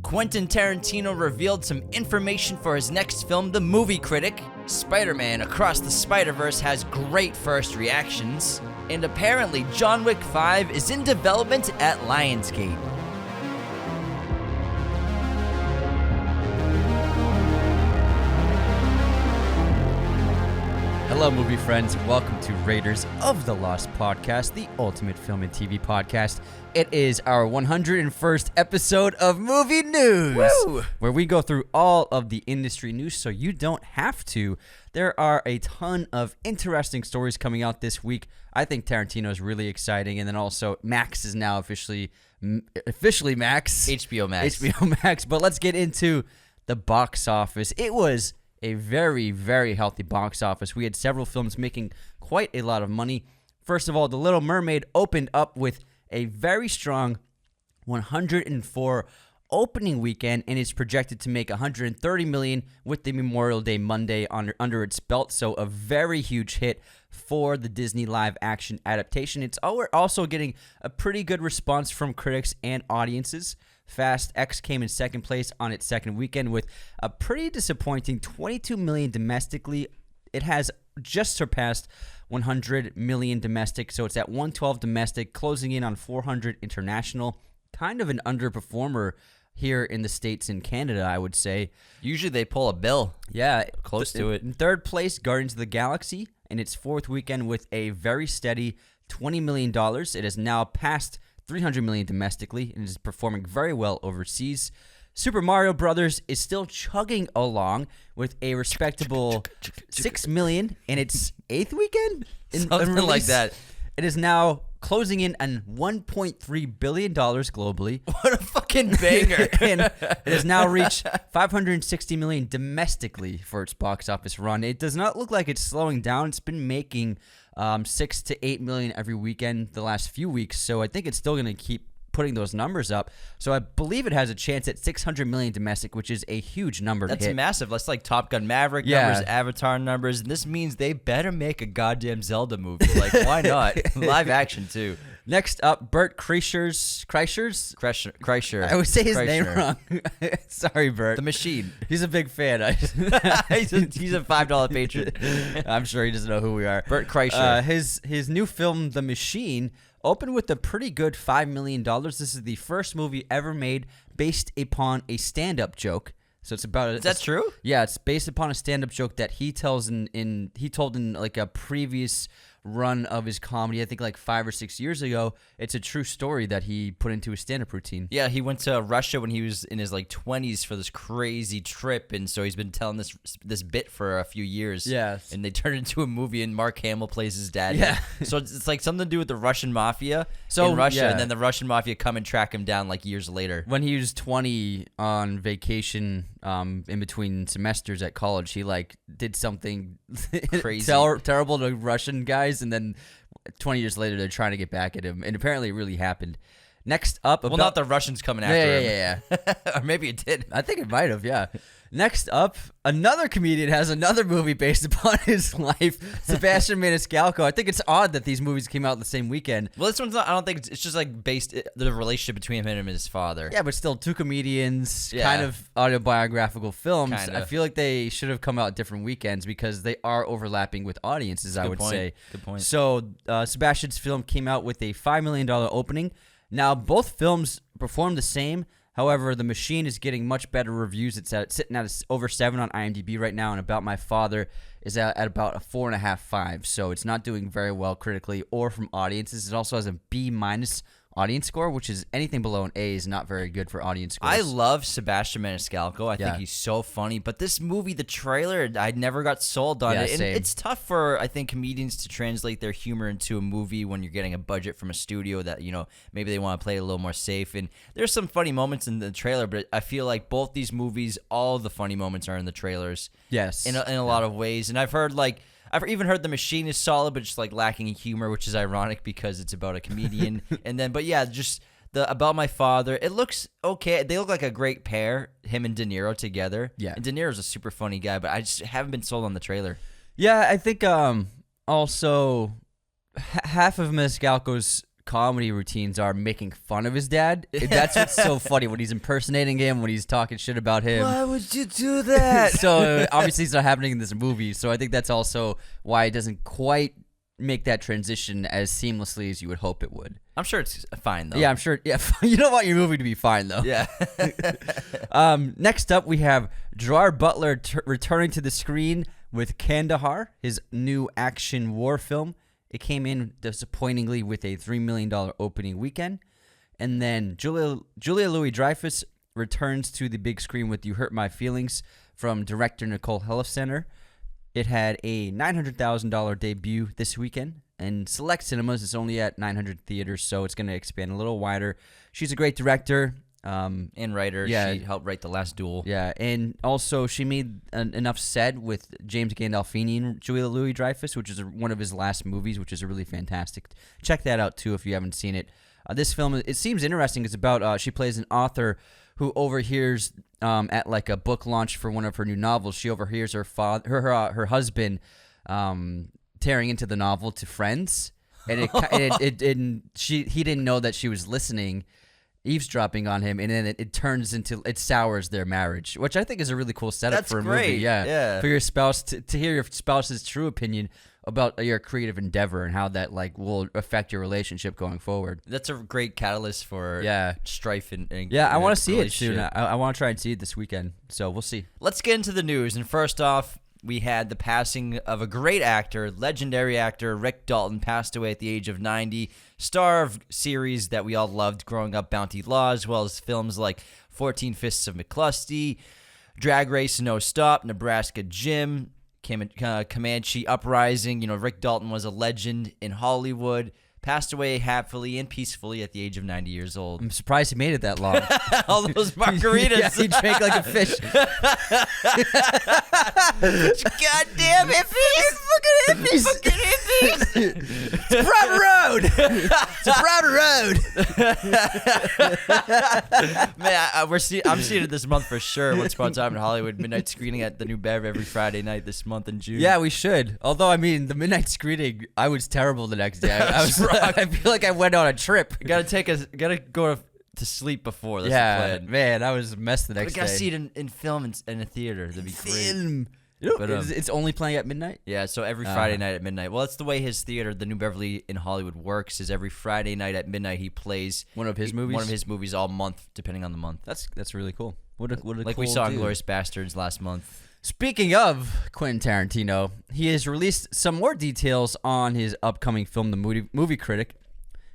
Quentin Tarantino revealed some information for his next film, The Movie Critic. Spider-Man Across the Spider-Verse has great first reactions. And apparently, John Wick 5 is in development at Lionsgate. Hello, movie friends. Welcome to Raiders of the Lost Podcast, the ultimate film and TV podcast. It is our 101st episode of Movie News, Woo! Where we go through all of the industry news so you don't have to. There are a ton of interesting stories coming out this week. I think Tarantino is really exciting, and then also Max is now officially Max. HBO Max. HBO Max. But let's get into the box office. It was a very, very healthy box office. We had several films making quite a lot of money. First of all, The Little Mermaid opened up with a very strong 104 opening weekend and is projected to make $130 million with the Memorial Day Monday under its belt. So a very huge hit for the Disney live action adaptation. It's also getting a pretty good response from critics and audiences. Fast X came in second place on its second weekend with a pretty disappointing $22 million domestically. It has just surpassed $100 million domestic, so it's at $112 domestic, closing in on $400 international. Kind of an underperformer here in the States and Canada, I would say. Usually they pull a bill. Yeah. Close to it. In third place, Guardians of the Galaxy in its fourth weekend with a very steady $20 million. It has now passed $300 million domestically and is performing very well overseas. Super Mario Brothers is still chugging along with a respectable $6 million in its eighth weekend. Something like that. It is now closing in on $1.3 billion globally. What a fucking banger. And it has now reached $560 million domestically for its box office run. It does not look like it's slowing down. It's been making $6 to $8 million every weekend the last few weeks, so I think it's still going to keep putting those numbers up. So I believe it has a chance at $600 million domestic, which is a huge number to hit. That's massive. That's like Top Gun Maverick numbers, Avatar numbers, and this means they better make a goddamn Zelda movie. Like, why not? Live action, too. Next up, Bert Kreischer. Kreischer. I would say his Kreischer. name wrong. Sorry, Bert. The Machine. He's a big fan. he's a $5 patron. I'm sure he doesn't know who we are. Bert Kreischer. His new film, The Machine, opened with a pretty good $5 million. This is the first movie ever made based upon a stand-up joke. So it's about Is that true? Yeah, it's based upon a stand-up joke that he told in like a previous run of his comedy, I think like 5 or 6 years ago. It's a true story that he put into his stand-up routine. Yeah, he went to Russia when he was in his like 20s for this crazy trip, and so he's been telling this bit for a few years. Yeah. And they turned it into a movie, and Mark Hamill plays his dad. Yeah. So it's like something to do with the Russian mafia in Russia, yeah. and then the Russian mafia come and track him down like years later. When he was 20 on vacation in between semesters at college, he like did something Crazy. terrible to Russian guys, and then 20 years later they're trying to get back at him, and apparently it really happened. Next up, Well, not the Russians coming after him. Yeah. Or maybe it did. I think it might have, yeah. Next up, another comedian has another movie based upon his life, Sebastian Maniscalco. I think it's odd that these movies came out the same weekend. Well, this one's not. I don't think it's just like based the relationship between him and his father. Yeah, but still, two comedians, Yeah. kind of autobiographical films. Kinda. I feel like they should have come out different weekends because they are overlapping with audiences, I would say. Good point. So Sebastian's film came out with a $5 million opening. Now, both films performed the same. However, The Machine is getting much better reviews. It's sitting at over 7 on IMDb right now, and About My Father is at about a 4.5, 5. So it's not doing very well critically or from audiences. It also has a B- audience score, which is anything below an A is not very good for audience scores. I love Sebastian Maniscalco. I think he's so funny. But this movie, the trailer, I never got sold on it. And same. it's tough for, I think, comedians to translate their humor into a movie when you're getting a budget from a studio that, you know, maybe they want to play it a little more safe. And there's some funny moments in the trailer, but I feel like both these movies, all the funny moments are in the trailers. Yes. In a lot of ways. And I've even heard The Machine is solid, but just like lacking in humor, which is ironic because it's about a comedian. But yeah, just the About My Father. It looks okay. They look like a great pair, him and De Niro together. Yeah. And De Niro's a super funny guy, but I just haven't been sold on the trailer. Yeah, I think also half of Maniscalco's comedy routines are making fun of his dad. That's what's so funny when he's impersonating him, when he's talking shit about him. Why would you do that? So obviously it's not happening in this movie. So I think that's also why it doesn't quite make that transition as seamlessly as you would hope it would. I'm sure it's fine though. Yeah, I'm sure. Yeah, you don't want your movie to be fine though. Yeah. Next up, we have Gerard Butler returning to the screen with Kandahar, his new action war film. It came in disappointingly with a $3 million opening weekend. And then Julia Louis-Dreyfus returns to the big screen with You Hurt My Feelings from director Nicole Helfsteiner. It had a $900,000 debut this weekend. And select cinemas, it's only at 900 theaters, so it's going to expand a little wider. She's a great director. And writer. Yeah. She helped write The Last Duel. Yeah, and also she made enough said with James Gandolfini and Julia Louis-Dreyfus, which is one of his last movies, which is a really fantastic. Check that out, too, if you haven't seen it. This film, it seems interesting. It's about, she plays an author who overhears, at like a book launch for one of her new novels, she overhears her husband tearing into the novel to friends, and he didn't know that she was listening, eavesdropping on him, and then it turns into, it sours their marriage, which I think is a really cool setup for a movie. Yeah, for your spouse to hear your spouse's true opinion about your creative endeavor and how that like will affect your relationship going forward. That's a great catalyst for strife and I want to see it soon. I want to try and see it this weekend, so we'll see. Let's get into the news. And first off, we had the passing of a great actor, legendary actor. Rick Dalton passed away at the age of 90. Star of series that we all loved growing up, Bounty Law, as well as films like 14 Fists of McClusty, Drag Race No Stop, Nebraska Jim, Comanche Uprising. You know, Rick Dalton was a legend in Hollywood. Passed away happily and peacefully at the age of 90 years old. I'm surprised he made it that long. All those margaritas. Yeah, he drank like a fish. Goddamn hippies! Fucking hippies! Fucking hippies! It's a private road. Man, I'm seeing it this month for sure. Once Upon a Time in Hollywood, midnight screening at the New Bev every Friday night this month in June. Yeah, we should. Although, I mean, the midnight screening, I was terrible the next day. I feel like I went on a trip. You gotta go to sleep before. That's the plan. Man, I was messed the next day. We gotta see it in film and in a theater. That'd be great. You know, it's only playing at midnight? Yeah, so every Friday night at midnight. Well, that's the way his theater, the New Beverly in Hollywood, works, is every Friday night at midnight he plays one of his movies all month, depending on the month. That's really cool. What a like cool we saw in dude. Glorious Bastards last month. Speaking of Quentin Tarantino, he has released some more details on his upcoming film, The Movie Critic.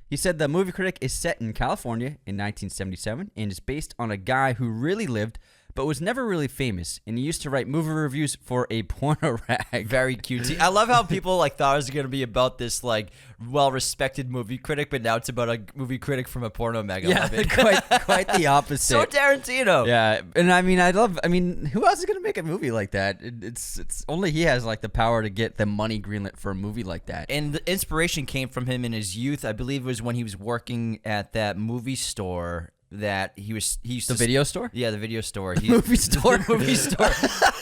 He said the Movie Critic is set in California in 1977 and is based on a guy who really lived but was never really famous, and he used to write movie reviews for a porno rag. Very cute. I love how people like thought it was going to be about this like well-respected movie critic, but now it's about a movie critic from a porno mag. Yeah, quite the opposite. So Tarantino. Yeah, and I mean, who else is going to make a movie like that? It's only he has like the power to get the money greenlit for a movie like that. And the inspiration came from him in his youth. I believe it was when he was working at that movie store. That he used the video store? Yeah, the video store. Movie store? Movie store.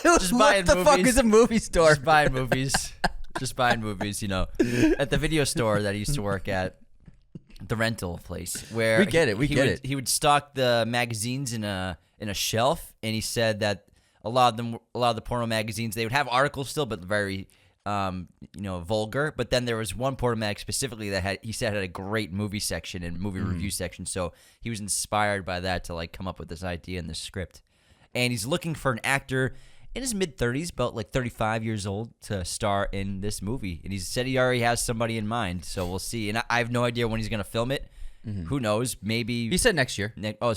Just buying what the movies. fuck is a movie store? Just buying movies. Just buying movies, you know. At the video store that he used to work at, the rental place. Where we get it. He would stock the magazines in a shelf, and he said that a lot of the porno magazines, they would have articles still, but very vulgar. But then there was one porno mag specifically that he said had a great movie section and movie review section. So he was inspired by that to like come up with this idea and this script. And he's looking for an actor in his mid-30s, about like 35 years old, to star in this movie. And he said he already has somebody in mind. So we'll see. And I have no idea when he's gonna film it. Who knows? Maybe he said next year.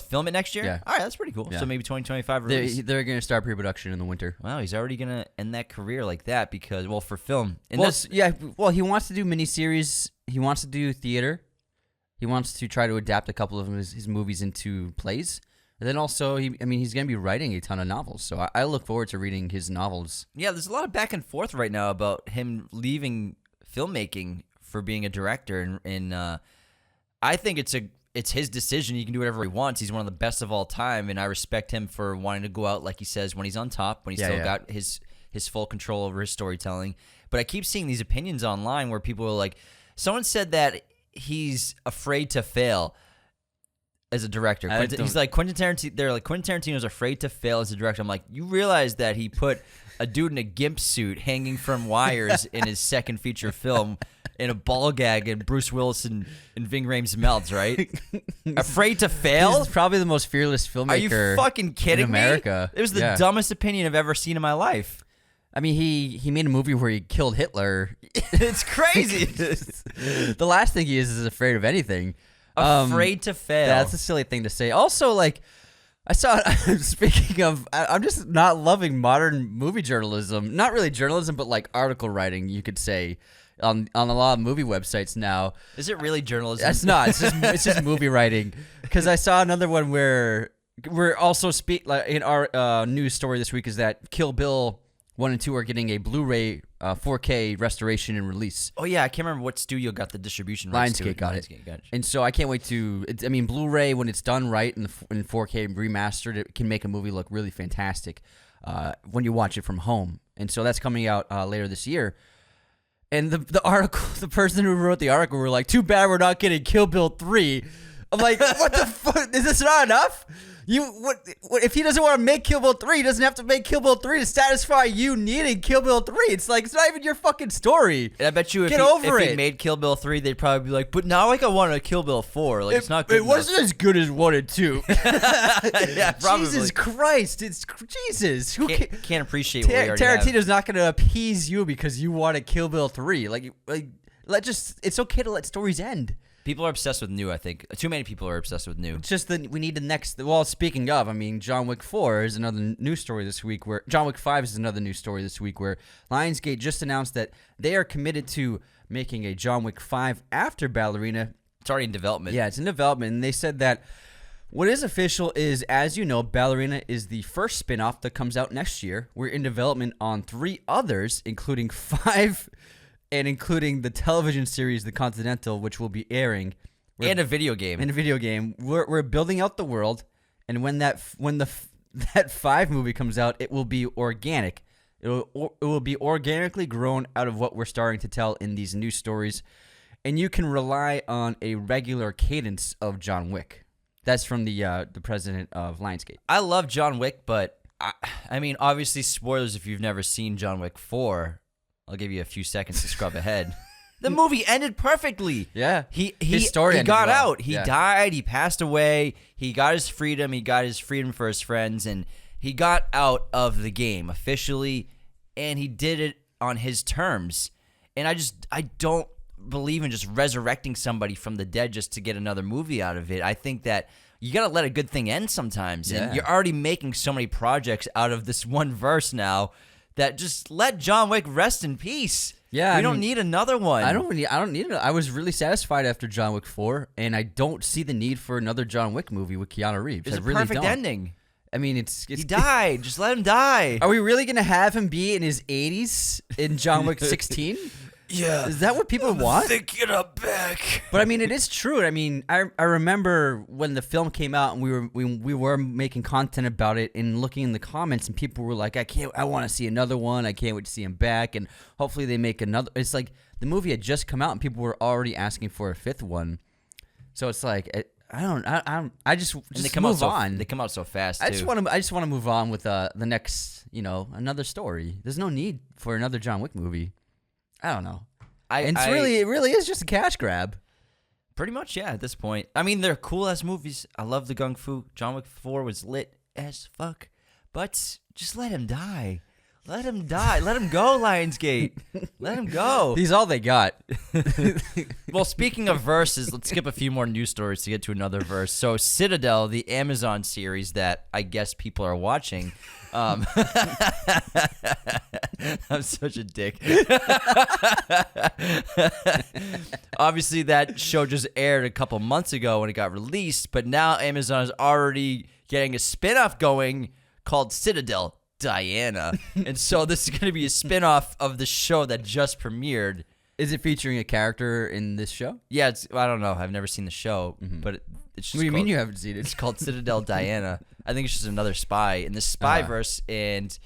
Film it next year? Yeah. All right, that's pretty cool. Yeah. So maybe 2025 release. They're going to start pre-production in the winter. Wow, he's already going to end that career like that because, well, for film. He wants to do miniseries. He wants to do theater. He wants to try to adapt a couple of his movies into plays. And then also, he's going to be writing a ton of novels. So I look forward to reading his novels. Yeah, there's a lot of back and forth right now about him leaving filmmaking for being a director. And I think it's his decision. He can do whatever he wants. He's one of the best of all time, and I respect him for wanting to go out, like he says, when he's on top, when he's still got his full control over his storytelling. But I keep seeing these opinions online where people are like, someone said that he's afraid to fail as a director. He's like Quentin Tarantino. They're like Quentin Tarantino's afraid to fail as a director. I'm like, you realize that he put a dude in a gimp suit hanging from wires in his second feature film in a ball gag and Bruce Willis and Ving Rhames melts, right? Afraid to fail? He's probably the most fearless filmmaker. Are you fucking kidding in America. me? It was the dumbest opinion I've ever seen in my life. I mean, he made a movie where he killed Hitler. It's crazy. The last thing he is afraid of anything. Afraid to fail. That's a silly thing to say. Also, like, I saw it. Speaking of, I'm just not loving modern movie journalism. Not really journalism, but like article writing, you could say, on a lot of movie websites now. Is it really journalism? That's not. It's just movie writing. Because I saw another one where we're also in our news story this week is that Kill Bill 1 and 2 are getting a Blu-ray 4K restoration and release. Oh yeah, I can't remember what studio got the distribution rights. Lionsgate got it. And so I can't wait to. I mean, Blu-ray when it's done right in 4K remastered, it can make a movie look really fantastic when you watch it from home. And so that's coming out later this year. And the article, the person who wrote the article, were like, "Too bad we're not getting Kill Bill 3." I'm like, what the fuck? Is this not enough? What if he doesn't want to make Kill Bill 3, he doesn't have to make Kill Bill 3 to satisfy you needing Kill Bill 3. It's like, it's not even your fucking story. And I bet you if he made Kill Bill 3, they'd probably be like, but now like I want a Kill Bill 4. Like it's not good enough. Wasn't as good as 1 and 2. Yeah, probably. Jesus Christ. It's Jesus. Who can't appreciate what we already have. Tarantino's not going to appease you because you want a Kill Bill 3. It's okay to let stories end. People are obsessed with new, I think. Too many people are obsessed with new. It's just that we need the next. Well, speaking of, I mean, John Wick 4 is another news story this week. Where John Wick 5 is another news story this week. Where Lionsgate just announced that they are committed to making a John Wick 5 after Ballerina. It's already in development. Yeah, it's in development, and they said that what is official is, as you know, Ballerina is the first spin-off that comes out next year. We're in development on 3 others, including 5. And including the television series The Continental, which will be airing. And a video game. We're building out the world, and when that 5 movie comes out, it will be organic. It will be organically grown out of what we're starting to tell in these news stories, and you can rely on a regular cadence of John Wick. That's from the president of Lionsgate. I love John Wick, but I mean, obviously, spoilers if you've never seen John Wick 4. I'll give you a few seconds to scrub ahead. The movie ended perfectly. Yeah. His story got out. He died. He passed away. He got his freedom. He got his freedom for his friends. And he got out of the game officially. And he did it on his terms. And I don't believe in just resurrecting somebody from the dead just to get another movie out of it. I think that you got to let a good thing end sometimes. Yeah. And you're already making so many projects out of this one verse now. That just let John Wick rest in peace. Yeah, we don't need another one. I don't need it. I was really satisfied after John Wick 4, and I don't see the need for another John Wick movie with Keanu Reeves. It's a perfect ending. I mean, it's he died. Just let him die. Are we really gonna have him be in his 80s in John Wick 16? Yeah. Is that what people want? Thinking I'm back. But I mean, it is true. I mean, I remember when the film came out and we were making content about it and looking in the comments, and people were like, I want to see another one. I can't wait to see him back, and hopefully they make another. It's like the movie had just come out and people were already asking for a 5th one. So it's like I just move on. They come out so fast. I just want to move on with the next, another story. There's no need for another John Wick movie. I don't know. It really is just a cash grab. Pretty much, yeah, at this point. I mean, they're cool-ass movies. I love the Gung Fu. John Wick 4 was lit as fuck. But just let him die. Let him die. Let him go, Lionsgate. Let him go. He's all they got. Well, speaking of verses, let's skip a few more news stories to get to another verse. So Citadel, the Amazon series that I guess people are watching. I'm such a dick. Obviously, that show just aired a couple months ago when it got released, but now Amazon is already getting a spinoff going called Citadel Diana. And so this is going to be a spinoff of the show that just premiered. Is it featuring a character in this show? Yeah, I don't know. I've never seen the show, but it's just what do you mean you haven't seen it? It's called Citadel Diana. I think it's just another spy in the Spyverse, and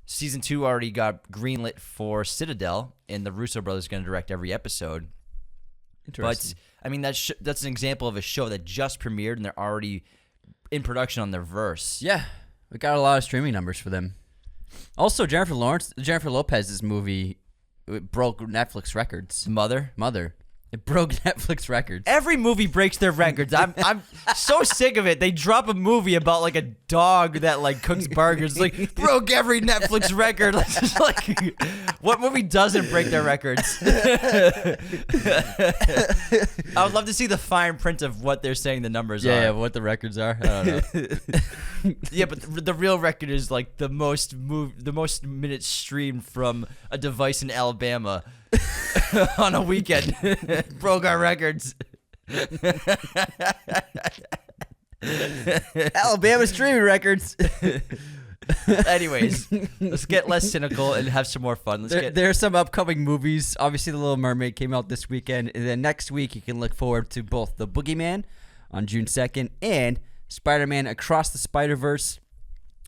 season 2 already got greenlit for Citadel, and the Russo brothers are going to direct every episode. Interesting. But I mean, that's an example of a show that just premiered and they're already in production on their verse. Yeah, we got a lot of streaming numbers for them. Also, Jennifer Lopez's movie broke Netflix records. Mother. It broke Netflix records. Every movie breaks their records. I'm so sick of it. They drop a movie about like a dog that like cooks burgers, like broke every Netflix record. Like, what movie doesn't break their records? I would love to see the fine print of what they're saying the numbers are. Yeah, what the records are. I don't know. Yeah, but the real record is like the most minutes streamed from a device in Alabama on a weekend. Broke our records. Alabama streaming records. Anyways, let's get less cynical and have some more fun. There are some upcoming movies. Obviously, The Little Mermaid came out this weekend. And then next week, you can look forward to both The Boogeyman on June 2nd and Spider-Man Across the Spider-Verse.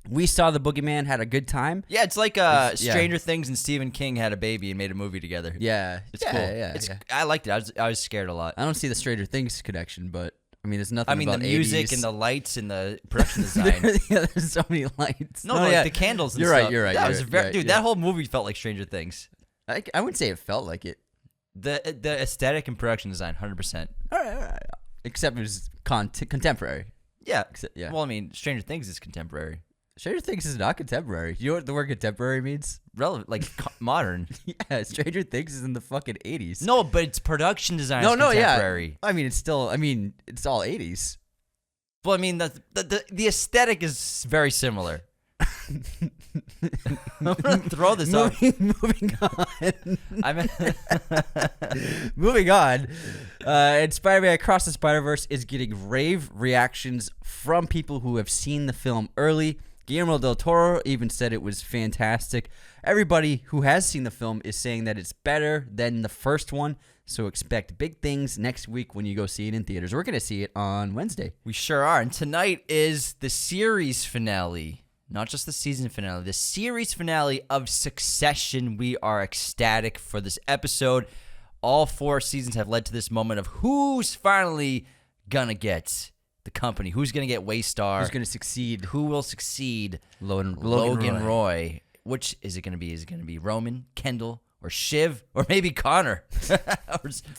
We saw The Boogeyman, had a good time. Yeah, it's like Stranger Things and Stephen King had a baby and made a movie together. Yeah. It's cool. Yeah. I liked it. I was scared a lot. I don't see the Stranger Things connection, but I mean, there's nothing about the music 80s. and the lights and the production design. There's so many lights. The candles and you're stuff. Right, you're right. Yeah, You're right, that whole movie felt like Stranger Things. I wouldn't say it felt like it. The aesthetic and production design, 100%. All right. Except it was contemporary. Yeah. Yeah. Well, I mean, Stranger Things is contemporary. Stranger Things is not contemporary. You know what the word contemporary means? Relevant, like modern. Yeah, Stranger Things is in the fucking 80s. No, but its production design is contemporary. Yeah. I mean, it's all 80s. Well, I mean, the aesthetic is very similar. I'm gonna throw this off. Moving on. Moving on. And Spider-Man Across the Spider-Verse is getting rave reactions from people who have seen the film early. Guillermo del Toro even said it was fantastic. Everybody who has seen the film is saying that it's better than the first one. So expect big things next week when you go see it in theaters. We're going to see it on Wednesday. We sure are. And tonight is the series finale. Not just the season finale. The series finale of Succession. We are ecstatic for this episode. All 4 seasons have led to this moment of who's finally going to get the company. Who's going to get Waystar? Who's going to succeed? Who will succeed? Logan Roy. Which is it going to be? Is it going to be Roman, Kendall, or Shiv, or maybe Connor,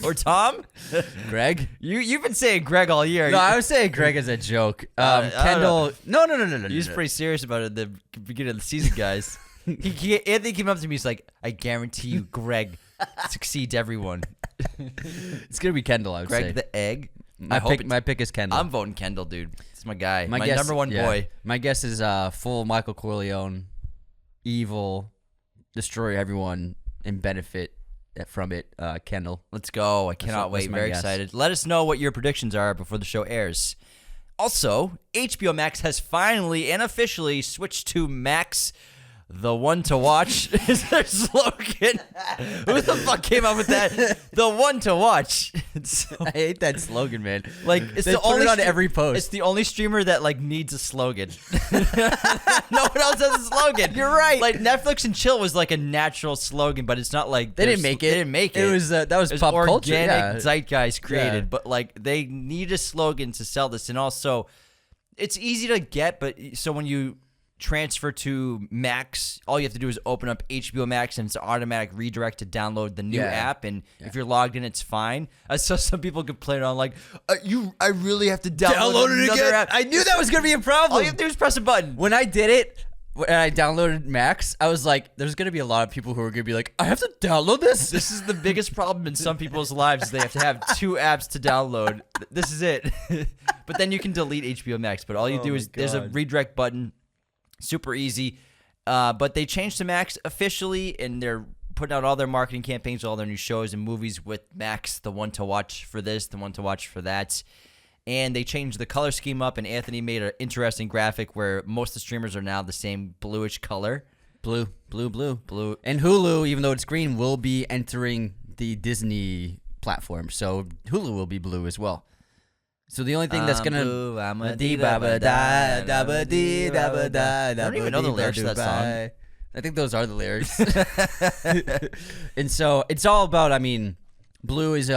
or Tom? Greg? You've been saying Greg all year. No, I was saying Greg as a joke. Kendall. No. He was pretty serious about it at the beginning of the season, guys. Anthony came up to me. He's like, "I guarantee you, Greg succeeds everyone." It's gonna be Kendall. I would say. Greg the egg. My pick is Kendall. I'm voting Kendall, dude. It's my guy. My guess, number one boy. My guess is full Michael Corleone, evil, destroy everyone and benefit from it. Kendall. Let's go. I cannot wait. Very excited. Let us know what your predictions are before the show airs. Also, HBO Max has finally and officially switched to Max, the one to watch is their slogan. Who the fuck came up with that? The one to watch. I hate that slogan, man. Like it's they the put only it on every post. It's the only streamer that like needs a slogan. No one else has a slogan. You're right. Like Netflix and chill was like a natural slogan, but it's not like they didn't make it. They didn't make it. It was that was pop organic culture. Yeah. Zeitgeist created, but like they need a slogan to sell this, and also it's easy to get. But so when you transfer to Max, all you have to do is open up HBO Max and it's an automatic redirect to download the new app, and if you're logged in, it's fine. I saw some people complain on like, I really have to download it again. app. I knew that was gonna be a problem. All you have to do is press a button. When I did it, when I downloaded Max, I was like, there's gonna be a lot of people who are gonna be like, I have to download this. This is the biggest problem in some people's lives. Is they have to have 2 apps to download. This is it. But then you can delete HBO Max. But all you do is there's a redirect button. Super easy, but they changed to Max officially, and they're putting out all their marketing campaigns, all their new shows and movies with Max, the one to watch for this, the one to watch for that. And they changed the color scheme up, and Anthony made an interesting graphic where most of the streamers are now the same bluish color. Blue. And Hulu, even though it's green, will be entering the Disney platform, so Hulu will be blue as well. So the only thing that's gonna I don't even know the lyrics to that song. I think those are the lyrics. And so it's all about, I mean, Blue is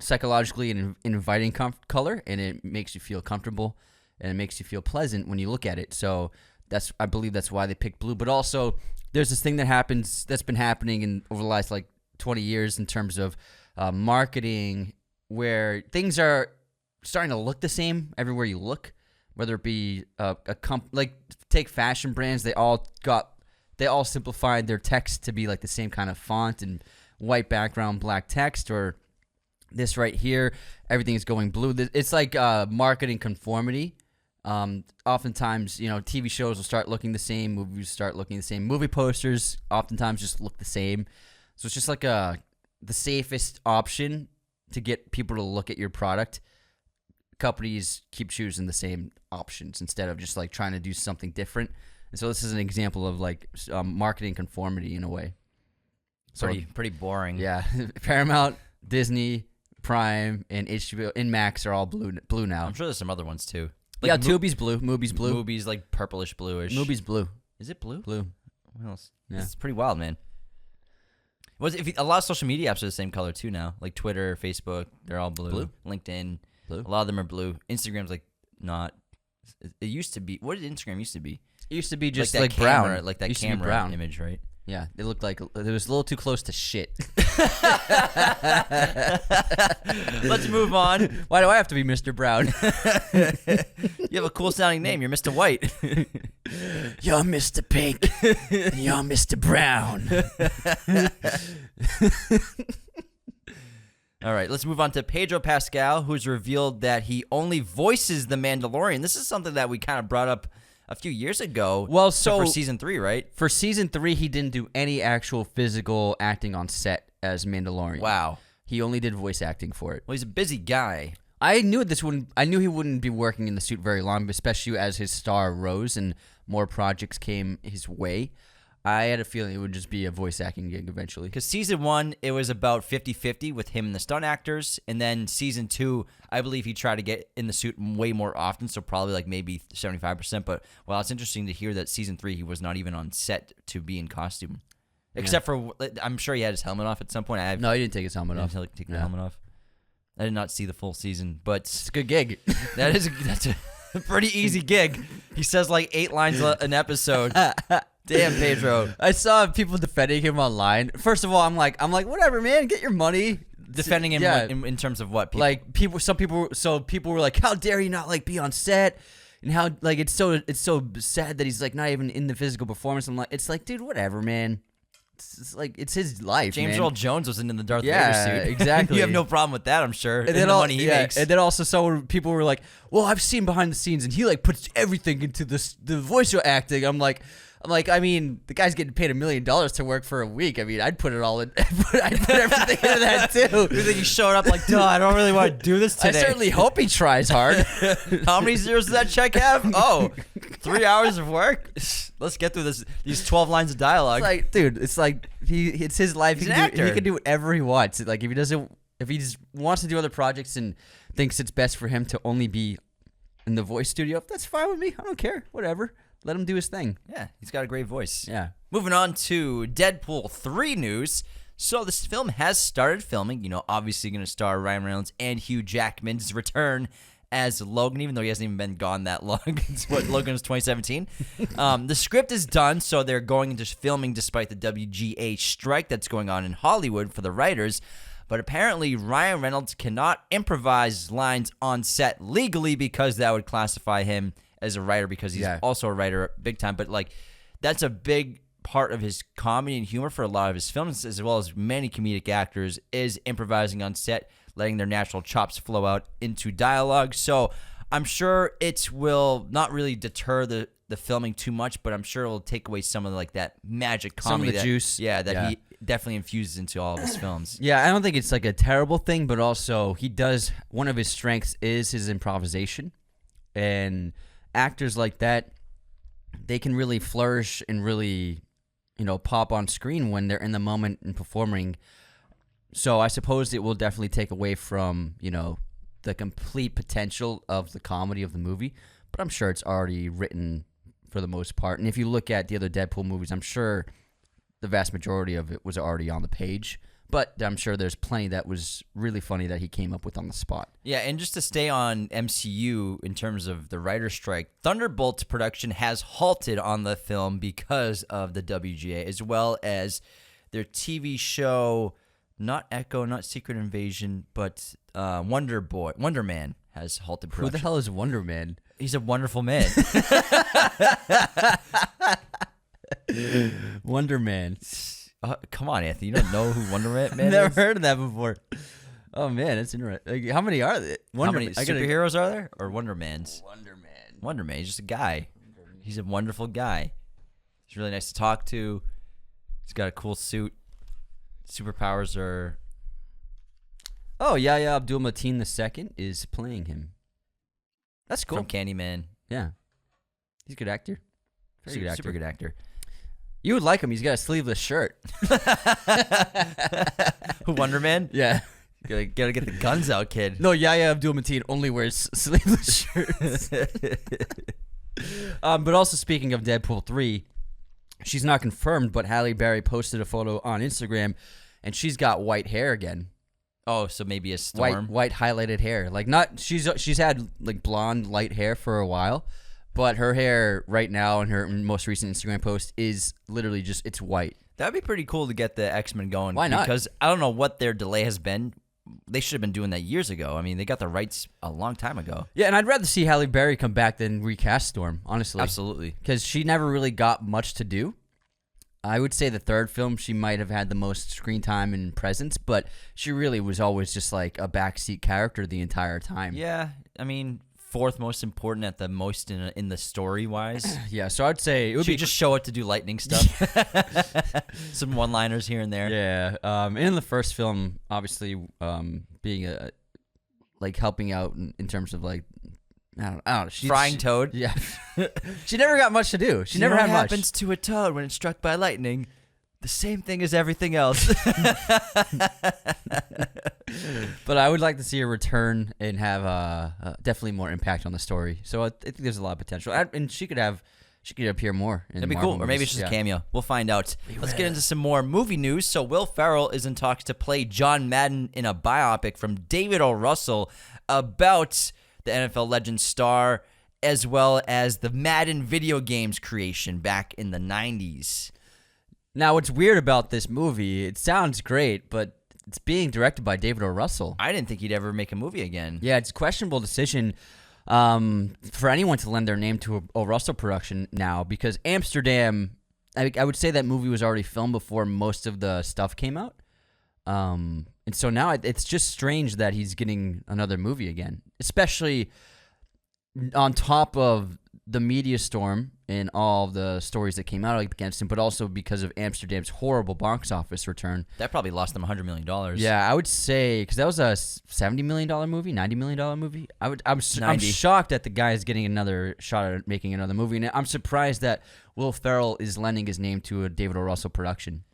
psychologically an inviting color, and it makes you feel comfortable, and it makes you feel pleasant when you look at it. So I believe that's why they picked blue. But also, there's this thing that's been happening over the last 20 years in terms of marketing, where things are starting to look the same everywhere you look. Whether it be take fashion brands, they all simplified their text to be like the same kind of font and white background, black text, or this right here, everything is going blue. It's like marketing conformity. Oftentimes, TV shows will start looking the same, movies start looking the same. Movie posters oftentimes just look the same. So it's just like the safest option to get people to look at your product. Companies keep choosing the same options instead of just trying to do something different. And so this is an example of marketing conformity in a way. So, pretty boring. Yeah, Paramount, Disney, Prime, and HBO and Max are all blue now. I'm sure there's some other ones too. Tubi's blue, Mubi's blue. Mubi's purplish bluish. Mubi's blue. Is it blue? Blue. What else? Yeah. It's pretty wild, man. A lot of social media apps are the same color too now. Like Twitter, Facebook, they're all blue. LinkedIn, blue. A lot of them are blue. Instagram's not. It used to be. What did Instagram used to be? It used to be just that brown, camera, like that camera brown image, right? Yeah, it looked like it was a little too close to shit. Let's move on. Why do I have to be Mr. Brown? You have a cool sounding name. You're Mr. White. You're Mr. Pink. You're Mr. Brown. All right, let's move on to Pedro Pascal, who's revealed that he only voices the Mandalorian. This is something that we kind of brought up a few years ago. Well, for season 3, right? For season 3, he didn't do any actual physical acting on set as Mandalorian. Wow. He only did voice acting for it. Well, he's a busy guy. I knew he wouldn't be working in the suit very long, especially as his star rose and more projects came his way. I had a feeling it would just be a voice acting gig eventually. Because season 1, it was about 50-50 with him and the stunt actors. And then season 2, I believe he tried to get in the suit way more often, so probably maybe 75%. But, it's interesting to hear that season 3, he was not even on set to be in costume. Except for, I'm sure he had his helmet off at some point. No, he didn't take his helmet off. Take the helmet off. I did not see the full season, but it's a good gig. That's a pretty easy gig. He says 8 lines an episode. Damn, Pedro. I saw people defending him online. First of all, I'm like, whatever, man, get your money. Defending him in terms of what? People were like, how dare you not be on set, and how it's so sad that he's not even in the physical performance. I'm like, it's dude, whatever, man. It's his life. James man. Earl Jones was in the Darth Vader suit. Exactly. You have no problem with that, I'm sure. And then the money he makes. And then also, people were like, "Well, I've seen behind the scenes, and he puts everything into the voice acting." I'm like, I mean, the guy's getting paid $1 million to work for a week. I mean, I'd put it all in. I'd put everything into that too. You think he showed up duh, I don't really want to do this today. I certainly hope he tries hard. How many zeros does that check have? Oh, 3 hours of work. Let's get through these 12 lines of dialogue. It's his life. He's an actor. He can do whatever he wants. If he just wants to do other projects and thinks it's best for him to only be in the voice studio, that's fine with me. I don't care. Whatever. Let him do his thing. Yeah, he's got a great voice. Yeah. Moving on to Deadpool 3 news. So this film has started filming. Obviously going to star Ryan Reynolds and Hugh Jackman's return as Logan, even though he hasn't even been gone that long. It's Logan was 2017. The script is done, so they're going into filming despite the WGA strike that's going on in Hollywood for the writers. But apparently Ryan Reynolds cannot improvise lines on set legally because that would classify him as a writer, because he's also a writer big time. But that's a big part of his comedy and humor for a lot of his films, as well as many comedic actors, is improvising on set, letting their natural chops flow out into dialogue. So I'm sure it will not really deter the filming too much, but I'm sure it will take away some of that magic comedy, some of the juice. He definitely infuses into all of his films. Yeah, I don't think it's a terrible thing, but also one of his strengths is his improvisation, and actors like that, they can really flourish and really, pop on screen when they're in the moment and performing. So I suppose it will definitely take away from, the complete potential of the comedy of the movie, but I'm sure it's already written for the most part. And if you look at the other Deadpool movies, I'm sure the vast majority of it was already on the page, But I'm sure there's plenty that was really funny that he came up with on the spot. Yeah, and just to stay on MCU in terms of the writer's strike, Thunderbolt's production has halted on the film because of the WGA, as well as their TV show, not Echo, not Secret Invasion, but Wonder Man has halted production. Who the hell is Wonder Man? He's a wonderful man. Wonder Man. Come on, Anthony. You don't know who Wonder Man is? Never heard of that before. Oh, man, that's interesting. Like, how many are there? How many superheroes are there? Or Wonder Mans? Wonder Man. Wonder Man. He's just a guy. He's a wonderful guy. He's really nice to talk to. He's got a cool suit. Superpowers are... Oh, Yahya Abdul-Mateen II is playing him. That's cool. From Candyman. Yeah. He's a good actor. Very good actor. Super good actor. You would like him. He's got a sleeveless shirt. Wonder Man? Yeah. Gotta get the guns out, kid. No, Yahya Abdul-Mateen only wears sleeveless shirts. But also speaking of Deadpool 3, she's not confirmed, but Halle Berry posted a photo on Instagram, and she's got white hair again. Oh, so maybe a storm. White highlighted hair. Like not she's had like blonde light hair for a while, but her hair right now in her most recent Instagram post is literally just it's white. That'd be pretty cool to get the X-Men going. Why not? Because I don't know what their delay has been. They should have been doing that years ago. I mean, they got the rights a long time ago. Yeah, and I'd rather see Halle Berry come back than recast Storm, honestly. Absolutely. Because she never really got much to do. I would say the third film, she might have had the most screen time and presence, but she really was always just like a backseat character the entire time. Yeah, I mean, fourth most important at the most in the story-wise. Yeah, so I'd say it would She'd be just show up to do lightning stuff. Some one-liners here and there. Yeah, in the first film, obviously, being like helping out in terms of like I don't know. Frying toad. Yeah, she never got much to do. She never had much. What happens to a toad when it's struck by lightning? The same thing as everything else. But I would like to see her return and have definitely more impact on the story. So I think there's a lot of potential, and she could appear more. That'd be cool, or maybe it's just a cameo. We'll find out. Let's get into some more movie news. So Will Ferrell is in talks to play John Madden in a biopic from David O. Russell about the NFL legend star, as well as the Madden video games creation back in the 90s. Now, what's weird about this movie, it sounds great, but it's being directed by David O. Russell. I didn't think he'd ever make a movie again. Yeah, it's a questionable decision for anyone to lend their name to a O. Russell production now, because Amsterdam, I would say that movie was already filmed before most of the stuff came out. And so now it's just strange that he's getting another movie again, especially on top of the media storm and all the stories that came out against him, but also because of Amsterdam's horrible box office return. That probably lost them $100 million. Yeah, I would say, because that was a $70 million movie, $90 million movie. I'm shocked that the guy is getting another shot at making another movie, and I'm surprised that Will Ferrell is lending his name to a David O. Russell production.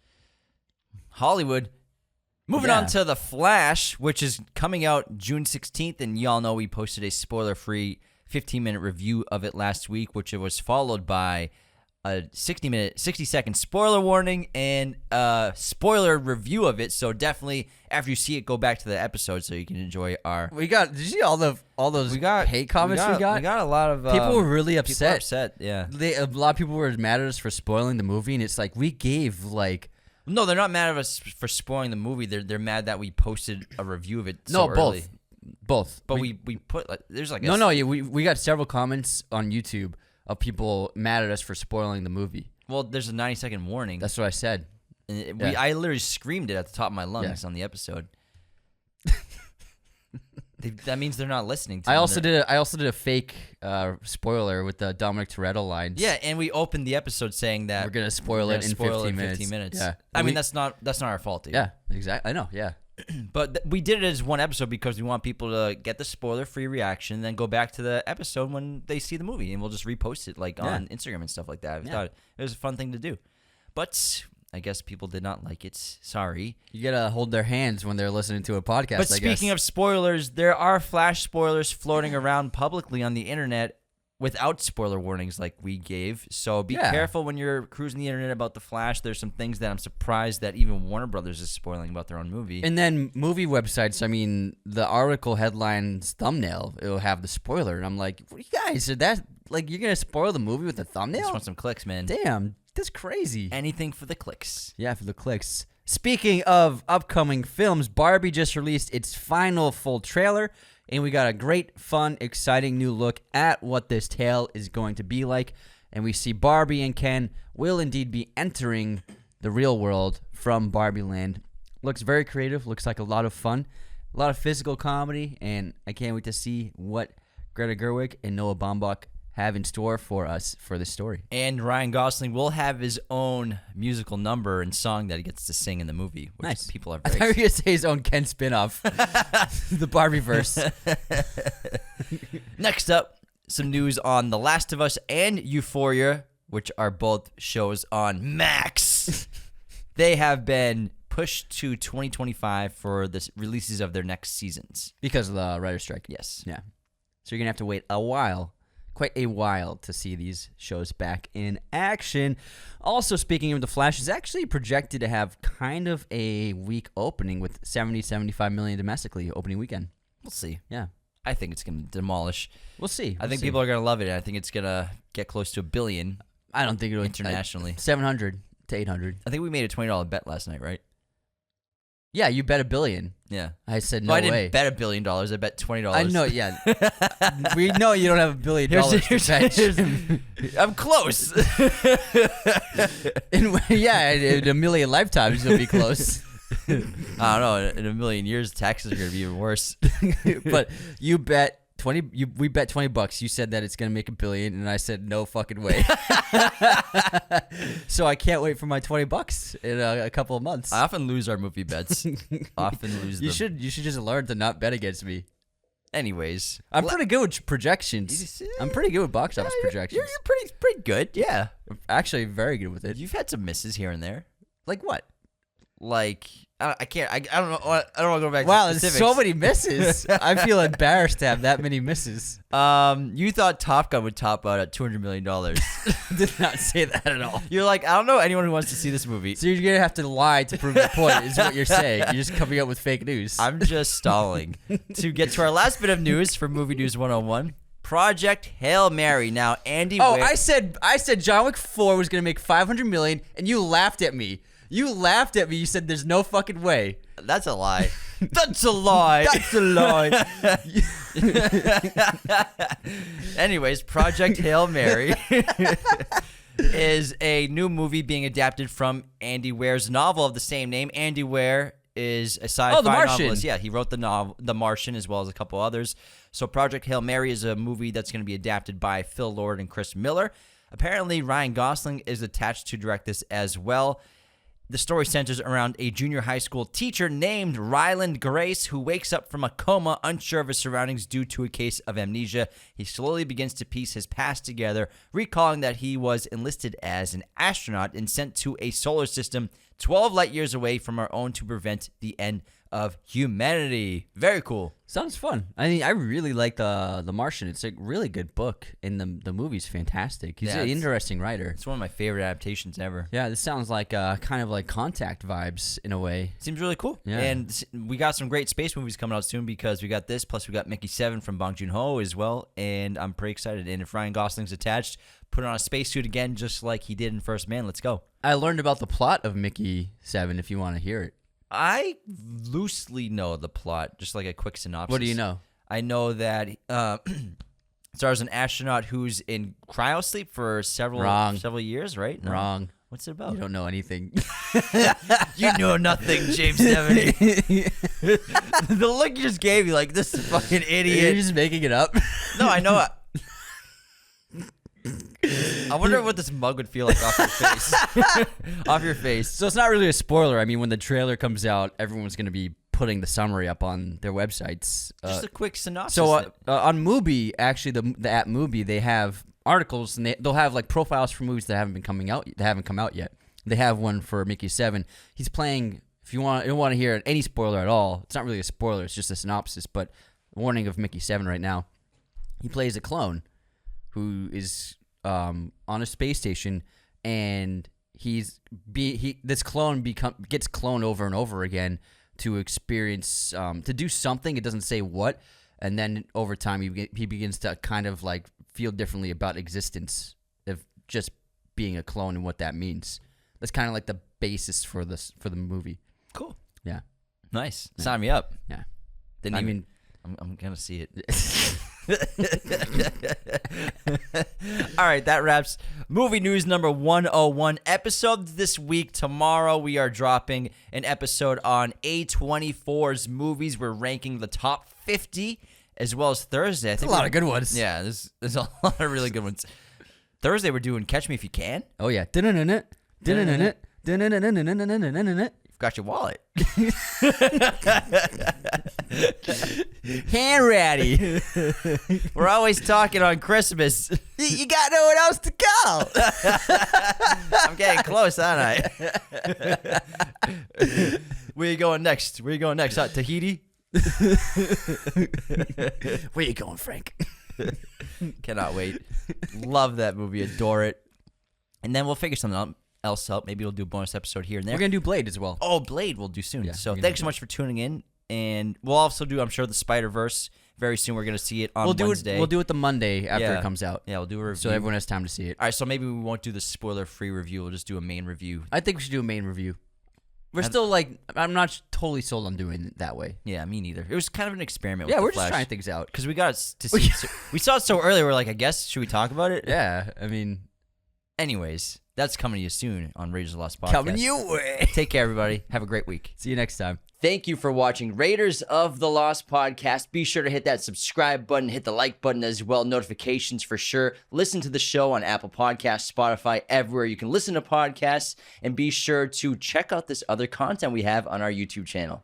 Hollywood. Moving on to The Flash, which is coming out June 16th, and y'all know we posted a spoiler-free 15-minute review of it last week, which it was followed by a 60-second spoiler warning and a spoiler review of it. So definitely, after you see it, go back to the episode so you can enjoy our... Did you see all those hate comments we got? We got a lot of... people were really upset. People were upset, yeah. A lot of people were mad at us for spoiling the movie, and it's like, we gave, like... No, they're not mad at us for spoiling the movie. They're mad that we posted a review of it so early. Both. But we put there's like we got several comments on YouTube of people mad at us for spoiling the movie. Well, there's a 90-second warning. That's what I said. And I literally screamed it at the top of my lungs on the episode. That means they're not listening to I also did a fake spoiler with the Dominic Toretto lines. Yeah, and we opened the episode saying that we're gonna spoil it in 15 minutes. Yeah. I mean that's not our fault, dude. Yeah, exactly. I know, yeah. But we did it as one episode because we want people to get the spoiler-free reaction and then go back to the episode when they see the movie, and we'll just repost it on Instagram and stuff like that. We thought it was a fun thing to do. But I guess people did not like it. Sorry. You gotta hold their hands when they're listening to a podcast. But speaking of spoilers, there are Flash spoilers floating around publicly on the internet without spoiler warnings like we gave. So be Yeah. careful when you're cruising the internet about The Flash. There's some things that I'm surprised that even Warner Brothers is spoiling about their own movie. And then movie websites, I mean, the article headline's thumbnail, it'll have the spoiler. And I'm like, what you guys, are that, like, you're going to spoil the movie with the thumbnail? Just want some clicks, man. Damn, that's crazy. Anything for the clicks. Yeah, for the clicks. Speaking of upcoming films, Barbie just released its final full trailer, and we got a great, fun, exciting new look at what this tale is going to be like. And we see Barbie and Ken will indeed be entering the real world from Barbie Land. Looks very creative, looks like a lot of fun, a lot of physical comedy, and I can't wait to see what Greta Gerwig and Noah Baumbach have in store for us for this story. And Ryan Gosling will have his own musical number and song that he gets to sing in the movie, which Nice. people are I very thought you were going to say his own Ken spinoff, the Barbie verse. Next up, some news on The Last of Us and Euphoria, which are both shows on Max. They have been pushed to 2025 for the releases of their next seasons. Because of the writer's strike. Yes. Yeah. So you're going to have to wait a while, quite a while, to see these shows back in action. Also, speaking of The Flash, is actually projected to have kind of a weak opening with 75 million domestically opening weekend. We'll see. Yeah. I think it's going to demolish. We'll see. I think people are going to love it. I think it's going to get close to $1 billion I don't think it'll internationally. 700 to 800. I think we made a $20 bet last night, right? Yeah, you bet $1 billion. Yeah. I said no Well, I way. didn't bet $1 billion. I bet $20. I know, yeah. We know you don't have $1 billion to bet. I'm close. Yeah, in a million lifetimes you'll be close. I don't know. In a million years, taxes are going to be even worse. But you bet 20. We bet $20. You said that it's gonna make $1 billion, and I said no fucking way. So I can't wait for my $20 in a couple of months. I often lose our movie bets. Often lose them. You should just learn to not bet against me. Anyways, I'm pretty good with projections. I'm pretty good with box office projections. You're pretty good. Yeah. Actually, very good with it. You've had some misses here and there. Like what? Like I can't. I don't know. I don't want to go back. Wow, to there's specifics. so many misses. I feel embarrassed to have that many misses. You thought Top Gun would top out at $200 million. Did not say that at all. You're like, I don't know anyone who wants to see this movie. So you're gonna have to lie to prove your point. Is what you're saying. You're just coming up with fake news. I'm just stalling to get to our last bit of news for Movie News 101. Project Hail Mary. Now, Andy. Oh, I said John Wick 4 was gonna make $500 million, and you laughed at me. You laughed at me. You said there's no fucking way. That's a lie. That's a lie. That's a lie. Anyways, Project Hail Mary is a new movie being adapted from Andy Weir's novel of the same name. Andy Weir is a sci-fi The Martian. novelist. Yeah, he wrote the novel, The Martian, as well as a couple others. So Project Hail Mary is a movie that's going to be adapted by Phil Lord and Chris Miller. Apparently, Ryan Gosling is attached to direct this as well. The story centers around a junior high school teacher named Ryland Grace who wakes up from a coma, unsure of his surroundings due to a case of amnesia. He slowly begins to piece his past together, recalling that he was enlisted as an astronaut and sent to a solar system 12 light years away from our own to prevent the end of humanity. Very cool. Sounds fun. I mean, I really like the Martian. It's a really good book, and the movie's fantastic. He's Yeah, an it's- interesting writer. It's one of my favorite adaptations ever. Yeah, this sounds like kind of like Contact vibes in a way. Seems really cool. Yeah. And we got some great space movies coming out soon because we got this, plus we got Mickey 7 from Bong Joon-ho as well, and I'm pretty excited. And if Ryan Gosling's attached, put on a spacesuit again just like he did in First Man. Let's go. I learned about the plot of Mickey 7 if you want to hear it. I loosely know the plot, just like a quick synopsis. What do you know? I know that stars an astronaut who's in cryosleep for several years, right? No. Wrong. What's it about? You don't know anything. You know nothing, James Deveney. The look you just gave me, like, this fucking You're idiot. just making it up. No, I know. I wonder what this mug would feel like off your face. Off your face. So it's not really a spoiler. I mean, when the trailer comes out, everyone's going to be putting the summary up on their websites. Just a quick synopsis. So on Mubi, actually, the app Mubi, they have articles and they'll have like profiles for movies that haven't come out yet. They have one for Mickey 7. He's playing. If you don't want to hear any spoiler at all, it's not really a spoiler. It's just a synopsis. But warning of Mickey 7 right now. He plays a clone who is on a space station, and this clone gets cloned over and over again to experience to do something. It doesn't say what, and then over time he begins to kind of like feel differently about existence of just being a clone and what that means. That's kind of like the basis for the movie. Cool. Yeah. Nice. Sign me up. Yeah. I'm gonna see it. All right, that wraps movie news number 101 episode this week. Tomorrow we are dropping an episode on A24's movies. We're ranking the top 50, as well as Thursday. I think a lot of good ones. Yeah, there's a lot of really good ones. Thursday we're doing Catch Me If You Can. Oh yeah. Got your wallet. Hand ratty. We're always talking on Christmas. You got nowhere else to go. I'm getting close, aren't I? Where you going next? Tahiti? Where you going, Frank? Cannot wait. Love that movie. Adore it. And then we'll figure something else out. Maybe we'll do a bonus episode here and there. We're going to do Blade as well. Oh, Blade we'll do soon. Yeah, so thanks so much for tuning in. And we'll also do, I'm sure, the Spider-Verse very soon. We're going to see it on Wednesday. We'll do it the Monday after it comes out. Yeah, we'll do a review. So everyone has time to see it. All right, so maybe we won't do the spoiler-free review. We'll just do a main review. I think we should do a main review. We're still like, I'm not totally sold on doing it that way. Yeah, me neither. It was kind of an experiment. Yeah, with we're the Flash. just trying things out. Because we got to see we saw it so early, we're like, I guess, should we talk about it? Yeah, I mean. Anyways, that's coming to you soon on Raiders of the Lost Podcast. Coming your way. Take care, everybody. Have a great week. See you next time. Thank you for watching Raiders of the Lost Podcast. Be sure to hit that subscribe button, hit the like button as well, notifications for sure. Listen to the show on Apple Podcasts, Spotify, everywhere you can listen to podcasts, and be sure to check out this other content we have on our YouTube channel.